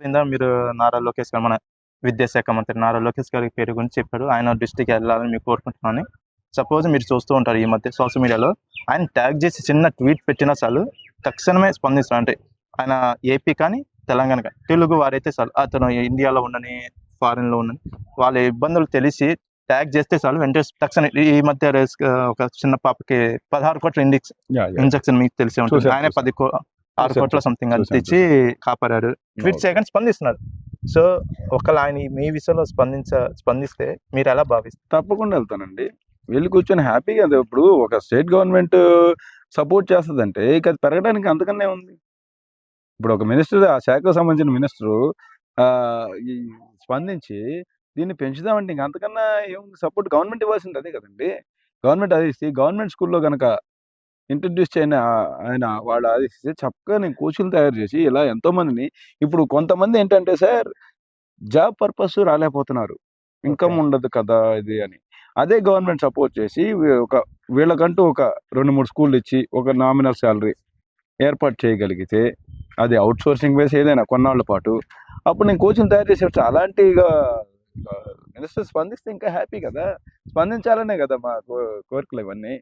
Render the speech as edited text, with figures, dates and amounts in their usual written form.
కింద మీరు నారా లోకేష్ గారు మన విద్యాశాఖ మంత్రి నారా లోకేష్ గారి పేరు గురించి చెప్పారు. ఆయన దృష్టికి వెళ్ళాలని మీకు కోరుకుంటున్నాను. సపోజ్ మీరు చూస్తూ ఉంటారు ఈ మధ్య సోషల్ మీడియాలో ఆయన ట్యాగ్ చేసి చిన్న ట్వీట్ పెట్టినా చాలు తక్షణమే స్పందిస్తారు. అంటే ఆయన ఏపీ కానీ తెలంగాణ కానీ తెలుగు వారైతే చాలు అతను ఇండియాలో ఉండని ఫారిన్లో ఉండని వాళ్ళ ఇబ్బందులు తెలిసి ట్యాగ్ చేస్తే చాలు వెంటనే తక్షణ ఈ మధ్య ఒక చిన్న పాపకి 16 కోట్ల ఇంజెక్షన్ మీకు తెలిసే ఉంటుంది. ఆయన 6 కోట్ల సంథింగ్ తెచ్చి కాపాడారు. ట్వీట్ చేయగానే స్పందిస్తున్నారు. సో ఒకవేళ ఆయన మీ విషయంలో స్పందిస్తే మీరు ఎలా భావిస్తారు? తప్పకుండా వెళ్తానండి. వెళ్ళి కూర్చొని హ్యాపీగా అది ఇప్పుడు ఒక స్టేట్ గవర్నమెంట్ సపోర్ట్ చేస్తుందంటే ఇక అది పెరగడానికి అంతకన్నా ఉంది. ఇప్పుడు ఒక మినిస్టర్ ఆ శాఖకు సంబంధించిన మినిస్టరు ఈ స్పందించి దీన్ని పెంచుదామంటే ఇంక అంతకన్నా ఏముంది, సపోర్ట్ గవర్నమెంట్ ఇవ్వాల్సింది అదే కదండి. గవర్నమెంట్ ఆదేశిస్తే గవర్నమెంట్ స్కూల్లో కనుక ఇంట్రడ్యూస్ చేయని ఆయన వాళ్ళు ఆదేశిస్తే చక్కగా నేను కోచ్లు తయారు చేసి ఇలా ఎంతోమందిని ఇప్పుడు కొంతమంది ఏంటంటే సార్ జాబ్ పర్పస్ రాలేకపోతున్నారు, ఇన్కమ్ ఉండదు కదా ఇది అని. అదే గవర్నమెంట్ సపోర్ట్ చేసి వీళ్ళకంటూ ఒక 2-3 స్కూళ్ళు ఇచ్చి ఒక నామినల్ శాలరీ ఏర్పాటు చేయగలిగితే అది అవుట్ సోర్సింగ్ బేస్ ఏదైనా కొన్నాళ్ళ పాటు అప్పుడు నేను కోచ్ని తయారు చేసేవచ్చు. అలాంటి మినిస్టర్ స్పందిస్తే ఇంకా హ్యాపీ కదా. స్పందించాలనే కదా మా కోరికలు ఇవన్నీ.